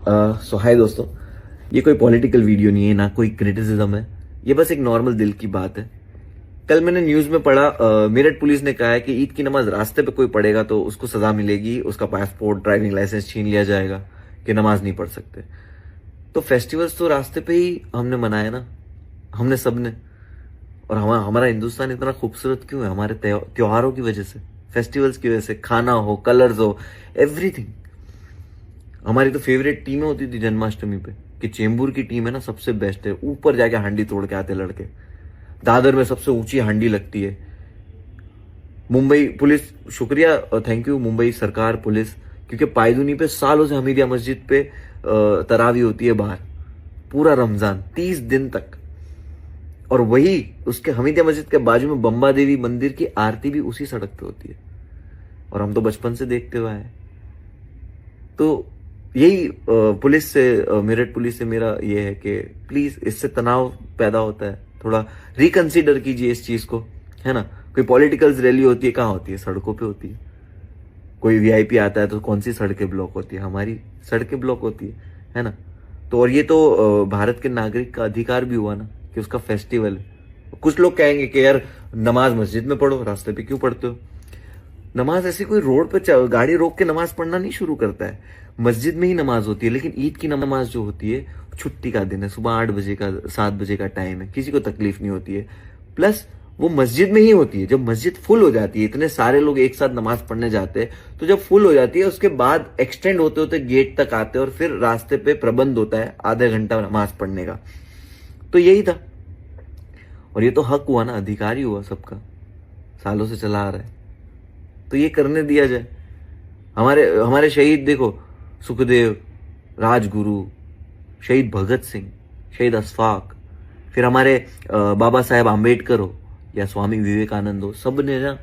सो हाय दोस्तों, ये कोई पॉलिटिकल वीडियो नहीं है, ना कोई क्रिटिसिज्म है। ये बस एक नॉर्मल दिल की बात है। कल मैंने न्यूज में पढ़ा, मेरठ पुलिस ने कहा है कि ईद की नमाज रास्ते पे कोई पढ़ेगा तो उसको सजा मिलेगी, उसका पासपोर्ट ड्राइविंग लाइसेंस छीन लिया जाएगा कि नमाज नहीं पढ़ सकते। तो फेस्टिवल्स तो रास्ते पे ही हमने मनाए ना, हमने सबने। और हमारा हिंदुस्तान इतना खूबसूरत क्यों है? हमारे त्योहारों की वजह से, फेस्टिवल्स की वजह से। खाना हो, कलर्स हो, एवरीथिंग। हमारी तो फेवरेट टीमें होती थी जन्माष्टमी पे कि चेंबूर की टीम है ना, सबसे बेस्ट है, ऊपर जाके हांडी तोड़ के आते लड़के। दादर में सबसे ऊंची हांडी लगती है। मुंबई पुलिस, शुक्रिया, थैंक यू मुंबई सरकार, पुलिस, क्योंकि पायदुनी पे सालों से हमीदिया मस्जिद पे तरावी होती है बाहर, पूरा रमजान 30 दिन तक। और वही उसके हमीदिया मस्जिद के बाजू में बम्बा देवी मंदिर की आरती भी उसी सड़क पे होती है, और हम तो बचपन से देखते हुए आए। तो यही पुलिस से, मेरठ पुलिस से मेरा ये है कि प्लीज, इससे तनाव पैदा होता है, थोड़ा रिकंसिडर कीजिए इस चीज को, है ना। कोई पॉलिटिकल रैली होती है, कहाँ होती है? सड़कों पे होती है। कोई वीआईपी आता है तो कौन सी सड़कें ब्लॉक होती है? हमारी सड़कें ब्लॉक होती है ना। तो और ये तो भारत के नागरिक का अधिकार भी हुआ ना कि उसका फेस्टिवल है। कुछ लोग कहेंगे कि यार नमाज मस्जिद में पढ़ो, रास्ते पे क्यों पढ़ते हो? नमाज ऐसी कोई रोड पे गाड़ी रोक के नमाज पढ़ना नहीं शुरू करता है, मस्जिद में ही नमाज होती है। लेकिन ईद की नमाज जो होती है, छुट्टी का दिन है, सुबह 8 बजे का 7 बजे का टाइम है, किसी को तकलीफ नहीं होती है। प्लस वो मस्जिद में ही होती है। जब मस्जिद फुल हो जाती है, इतने सारे लोग एक साथ नमाज पढ़ने जाते हैं, तो जब फुल हो जाती है उसके बाद एक्सटेंड होते होते गेट तक आते हैं, और फिर रास्ते पे प्रबंध होता है आधा घंटा नमाज पढ़ने का। तो यही था। और ये तो हक हुआ ना, अधिकार ही हुआ सबका, सालों से चला आ रहा है, तो ये करने दिया जाए। हमारे हमारे शहीद देखो, सुखदेव, राजगुरु, शहीद भगत सिंह, शहीद अशफाक, फिर हमारे बाबा साहेब आम्बेडकर हो या स्वामी विवेकानंद हो, सब ने ना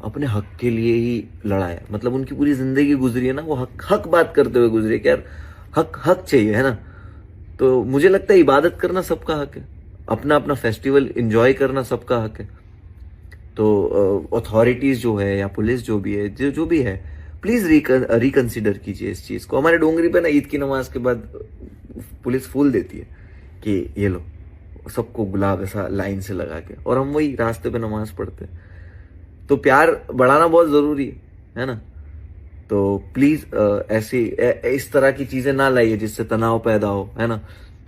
अपने हक के लिए ही लड़ा है। मतलब उनकी पूरी जिंदगी गुजरी है ना, वो हक हक बात करते हुए गुजरी कि यार हक हक चाहिए, है ना। तो मुझे लगता है इबादत करना सबका हक है, अपना अपना फेस्टिवल एंजॉय करना सबका हक है। तो अथॉरिटीज जो है या पुलिस जो भी है, जो भी है, प्लीज रिकंसिडर कीजिए इस चीज को। हमारे डोंगरी पे ना ईद की नमाज के बाद पुलिस फूल देती है कि ये लो, सबको गुलाब ऐसा लाइन से लगा के, और हम वही रास्ते पे नमाज पढ़ते हैं। तो प्यार बढ़ाना बहुत जरूरी है ना। तो प्लीज ऐसी इस तरह की चीजें ना लाइए जिससे तनाव पैदा हो, है ना।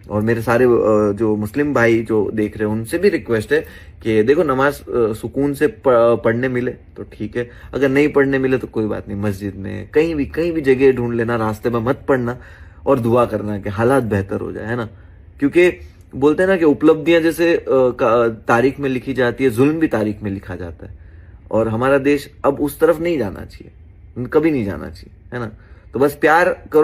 और मेरे सारे जो मुस्लिम भाई जो देख रहे हैं उनसे भी रिक्वेस्ट है कि देखो, नमाज सुकून से पढ़ने मिले तो ठीक है, अगर नहीं पढ़ने मिले तो कोई बात नहीं, मस्जिद में कहीं भी जगह ढूंढ लेना, रास्ते में मत पढ़ना, और दुआ करना कि हालात बेहतर हो जाए, है ना। क्योंकि बोलते हैं ना कि उपलब्धियां जैसे तारीख में लिखी जाती है, जुल्म भी तारीख में लिखा जाता है। और हमारा देश अब उस तरफ नहीं जाना चाहिए, कभी नहीं जाना चाहिए, है ना। तो बस प्यार करो।